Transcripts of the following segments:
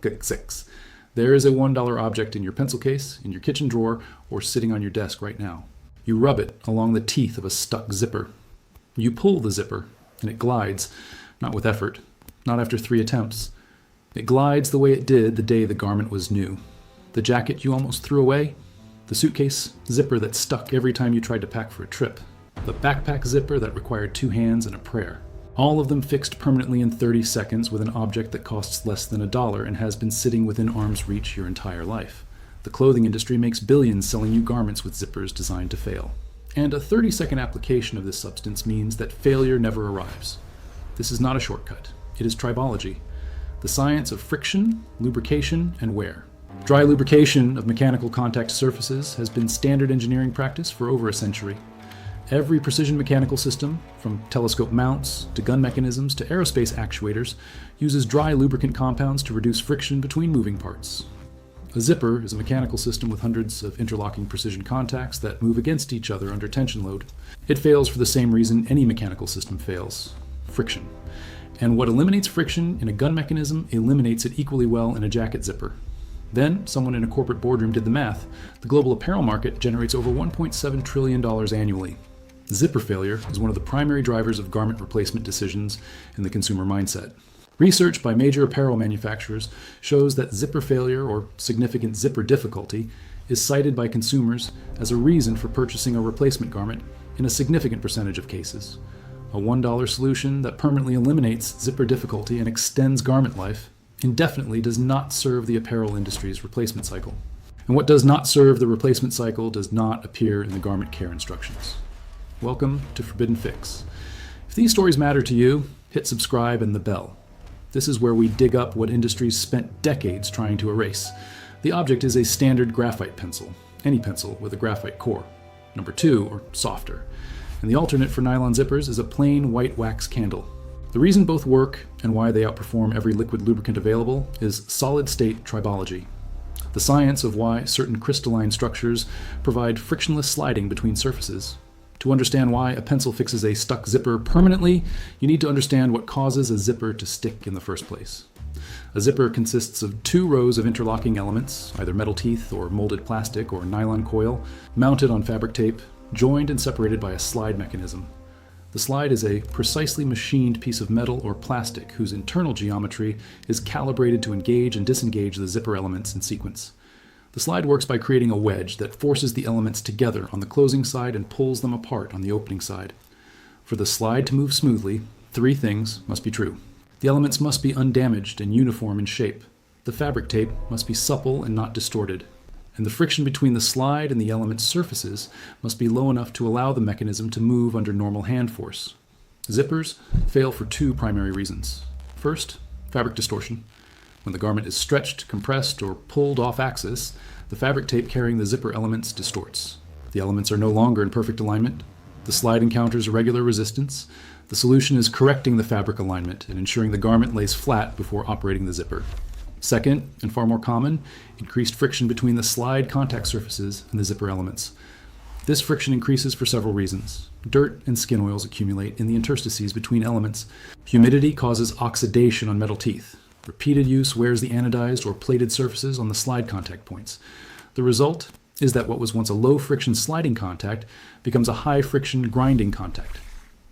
6. There is a $1 object in your pencil case, in your kitchen drawer, or sitting on your desk right now. You rub it along the teeth of a stuck zipper. You pull the zipper, and it glides, not with effort, not after 3 attempts. It glides the way it did the day the garment was new. The jacket you almost threw away, the suitcase zipper that stuck every time you tried to pack for a trip, the backpack zipper that required 2 hands and a prayer. All of them fixed permanently in 30 seconds with an object that costs less than $1 and has been sitting within arm's reach your entire life. The clothing industry makes billions selling you garments with zippers designed to fail. And a 30-second application of this substance means that failure never arrives. This is not a shortcut. It is tribology, the science of friction, lubrication, and wear. Dry lubrication of mechanical contact surfaces has been standard engineering practice for over a century. Every precision mechanical system, from telescope mounts to gun mechanisms to aerospace actuators, uses dry lubricant compounds to reduce friction between moving parts. A zipper is a mechanical system with hundreds of interlocking precision contacts that move against each other under tension load. It fails for the same reason any mechanical system fails: friction. And what eliminates friction in a gun mechanism eliminates it equally well in a jacket zipper. Then, someone in a corporate boardroom did the math. The global apparel market generates over $1.7 trillion annually. Zipper failure is one of the primary drivers of garment replacement decisions in the consumer mindset. Research by major apparel manufacturers shows that zipper failure or significant zipper difficulty is cited by consumers as a reason for purchasing a replacement garment in a significant percentage of cases. A $1 solution that permanently eliminates zipper difficulty and extends garment life indefinitely does not serve the apparel industry's replacement cycle. And what does not serve the replacement cycle does not appear in the garment care instructions. Welcome to Forbidden Fix. If these stories matter to you, hit subscribe and the bell. This is where we dig up what industries spent decades trying to erase. The object is a standard graphite pencil, any pencil with a graphite core, number 2 or softer. And the alternate for nylon zippers is a plain white wax candle. The reason both work and why they outperform every liquid lubricant available is solid-state tribology, the science of why certain crystalline structures provide frictionless sliding between surfaces. To understand why a pencil fixes a stuck zipper permanently, you need to understand what causes a zipper to stick in the first place. A zipper consists of 2 rows of interlocking elements, either metal teeth or molded plastic or nylon coil, mounted on fabric tape, joined and separated by a slide mechanism. The slide is a precisely machined piece of metal or plastic whose internal geometry is calibrated to engage and disengage the zipper elements in sequence. The slide works by creating a wedge that forces the elements together on the closing side and pulls them apart on the opening side. For the slide to move smoothly, 3 things must be true. The elements must be undamaged and uniform in shape. The fabric tape must be supple and not distorted. And the friction between the slide and the element's surfaces must be low enough to allow the mechanism to move under normal hand force. Zippers fail for 2 primary reasons. First, fabric distortion. When the garment is stretched, compressed, or pulled off axis, the fabric tape carrying the zipper elements distorts. The elements are no longer in perfect alignment. The slide encounters irregular resistance. The solution is correcting the fabric alignment and ensuring the garment lays flat before operating the zipper. Second, and far more common, increased friction between the slide contact surfaces and the zipper elements. This friction increases for several reasons. Dirt and skin oils accumulate in the interstices between elements. Humidity causes oxidation on metal teeth. Repeated use wears the anodized or plated surfaces on the slide contact points. The result is that what was once a low-friction sliding contact becomes a high-friction grinding contact.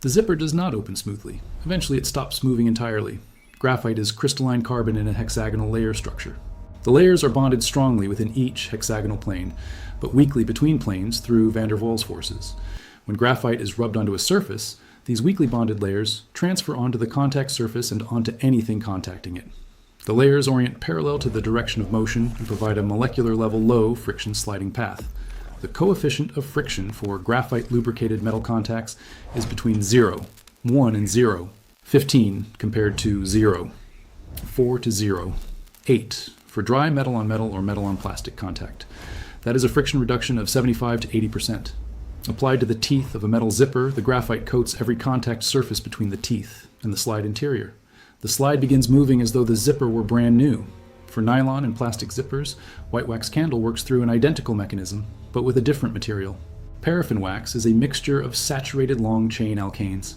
The zipper does not open smoothly. Eventually it stops moving entirely. Graphite is crystalline carbon in a hexagonal layer structure. The layers are bonded strongly within each hexagonal plane, but weakly between planes through van der Waals forces. When graphite is rubbed onto a surface, these weakly bonded layers transfer onto the contact surface and onto anything contacting it. The layers orient parallel to the direction of motion and provide a molecular level low friction sliding path. The coefficient of friction for graphite-lubricated metal contacts is between 0, 1 and 0, 15 compared to 0, 4 to 0, 8 for dry metal on metal or metal on plastic contact. That is a friction reduction of 75 to 80%. Applied to the teeth of a metal zipper, the graphite coats every contact surface between the teeth and the slide interior. The slide begins moving as though the zipper were brand new. For nylon and plastic zippers, white wax candle works through an identical mechanism, but with a different material. Paraffin wax is a mixture of saturated long-chain alkanes.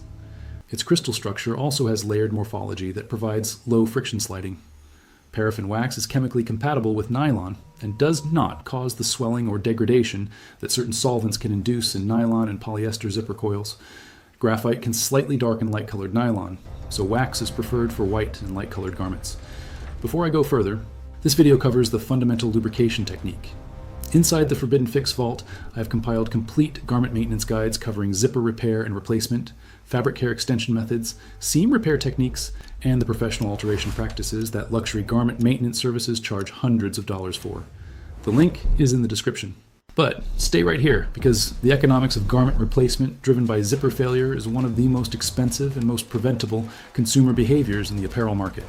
Its crystal structure also has layered morphology that provides low friction sliding. Paraffin wax is chemically compatible with nylon and does not cause the swelling or degradation that certain solvents can induce in nylon and polyester zipper coils. Graphite can slightly darken light-colored nylon, so wax is preferred for white and light-colored garments. Before I go further, this video covers the fundamental lubrication technique. Inside the Forbidden Fix vault, I have compiled complete garment maintenance guides covering zipper repair and replacement, fabric care extension methods, seam repair techniques, and the professional alteration practices that luxury garment maintenance services charge hundreds of dollars for. The link is in the description. But stay right here, because the economics of garment replacement driven by zipper failure is one of the most expensive and most preventable consumer behaviors in the apparel market.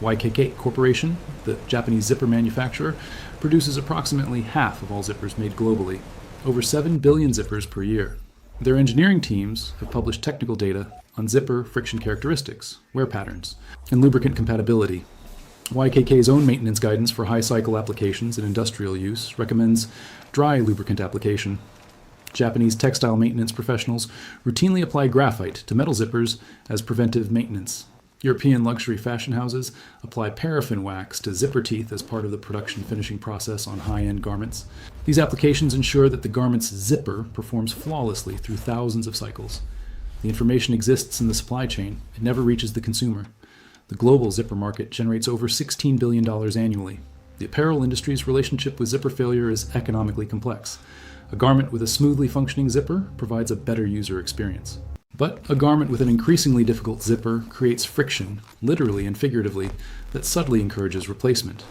YKK Corporation, the Japanese zipper manufacturer, produces approximately half of all zippers made globally, over 7 billion zippers per year. Their engineering teams have published technical data on zipper friction characteristics, wear patterns, and lubricant compatibility. YKK's own maintenance guidance for high cycle applications and industrial use recommends dry lubricant application. Japanese textile maintenance professionals routinely apply graphite to metal zippers as preventive maintenance. European luxury fashion houses apply paraffin wax to zipper teeth as part of the production finishing process on high-end garments. These applications ensure that the garment's zipper performs flawlessly through thousands of cycles. The information exists in the supply chain. It never reaches the consumer. The global zipper market generates over $16 billion annually. The apparel industry's relationship with zipper failure is economically complex. A garment with a smoothly functioning zipper provides a better user experience. But a garment with an increasingly difficult zipper creates friction, literally and figuratively, that subtly encourages replacement.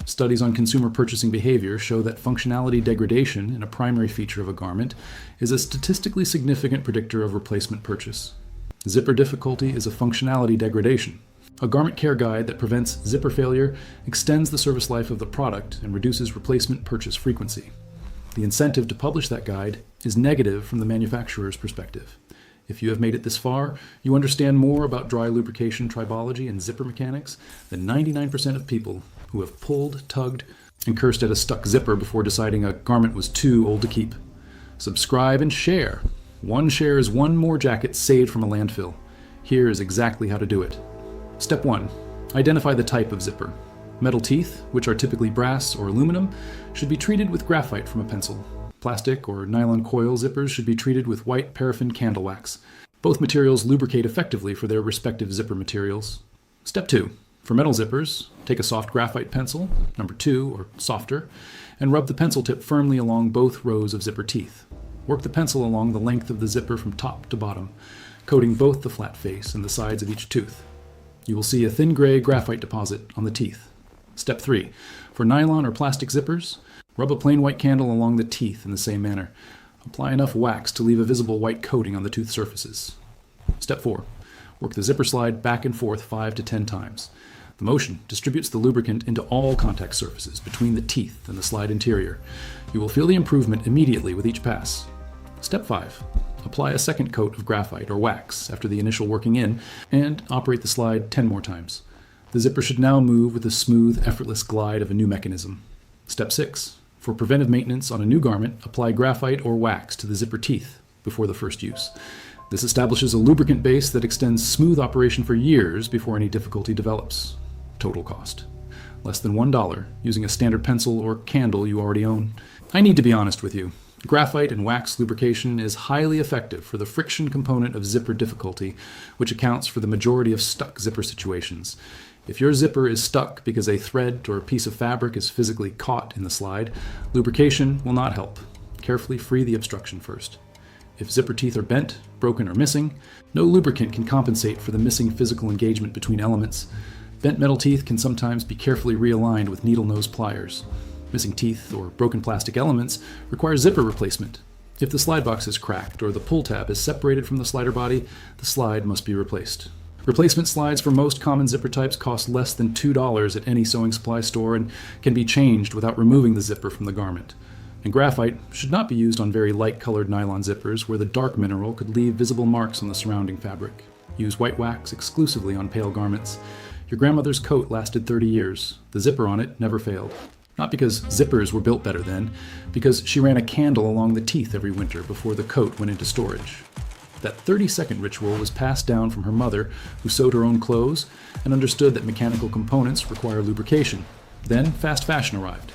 Studies on consumer purchasing behavior show that functionality degradation in a primary feature of a garment is a statistically significant predictor of replacement purchase. Zipper difficulty is a functionality degradation. A garment care guide that prevents zipper failure extends the service life of the product and reduces replacement purchase frequency. The incentive to publish that guide is negative from the manufacturer's perspective. If you have made it this far, you understand more about dry lubrication tribology and zipper mechanics than 99% of people who have pulled, tugged, and cursed at a stuck zipper before deciding a garment was too old to keep. Subscribe and share. One share is one more jacket saved from a landfill. Here is exactly how to do it. Step 1. Identify the type of zipper. Metal teeth, which are typically brass or aluminum, should be treated with graphite from a pencil. Plastic or nylon coil zippers should be treated with white paraffin candle wax. Both materials lubricate effectively for their respective zipper materials. Step 2. For metal zippers, take a soft graphite pencil, number 2 or softer, and rub the pencil tip firmly along both rows of zipper teeth. Work the pencil along the length of the zipper from top to bottom, coating both the flat face and the sides of each tooth. You will see a thin gray graphite deposit on the teeth. Step 3. For nylon or plastic zippers, rub a plain white candle along the teeth in the same manner. Apply enough wax to leave a visible white coating on the tooth surfaces. Step 4. Work the zipper slide back and forth 5 to 10 times. The motion distributes the lubricant into all contact surfaces between the teeth and the slide interior. You will feel the improvement immediately with each pass. Step 5. Apply a second coat of graphite or wax after the initial working in and operate the slide 10 more times. The zipper should now move with the smooth, effortless glide of a new mechanism. Step 6. For preventive maintenance on a new garment, apply graphite or wax to the zipper teeth before the first use. This establishes a lubricant base that extends smooth operation for years before any difficulty develops. Total cost: less than $1 using a standard pencil or candle you already own. I need to be honest with you. Graphite and wax lubrication is highly effective for the friction component of zipper difficulty, which accounts for the majority of stuck zipper situations. If your zipper is stuck because a thread or a piece of fabric is physically caught in the slide, lubrication will not help. Carefully free the obstruction first. If zipper teeth are bent, broken, or missing, no lubricant can compensate for the missing physical engagement between elements. Bent metal teeth can sometimes be carefully realigned with needle nose pliers. Missing teeth or broken plastic elements require zipper replacement. If the slide box is cracked or the pull tab is separated from the slider body, the slide must be replaced. Replacement slides for most common zipper types cost less than $2 at any sewing supply store and can be changed without removing the zipper from the garment. And graphite should not be used on very light-colored nylon zippers where the dark mineral could leave visible marks on the surrounding fabric. Use white wax exclusively on pale garments. Your grandmother's coat lasted 30 years. The zipper on it never failed. Not because zippers were built better then, because she ran a candle along the teeth every winter before the coat went into storage. That 30-second ritual was passed down from her mother, who sewed her own clothes and understood that mechanical components require lubrication. Then fast fashion arrived.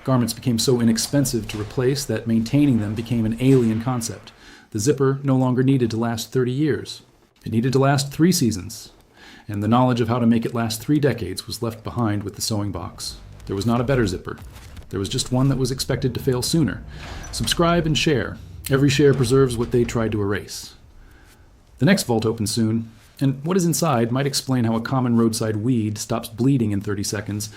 Garments became so inexpensive to replace that maintaining them became an alien concept. The zipper no longer needed to last 30 years. It needed to last 3 seasons. And the knowledge of how to make it last 3 decades was left behind with the sewing box. There was not a better zipper. There was just one that was expected to fail sooner. Subscribe and share. Every share preserves what they tried to erase. The next vault opens soon, and what is inside might explain how a common roadside weed stops bleeding in 30 seconds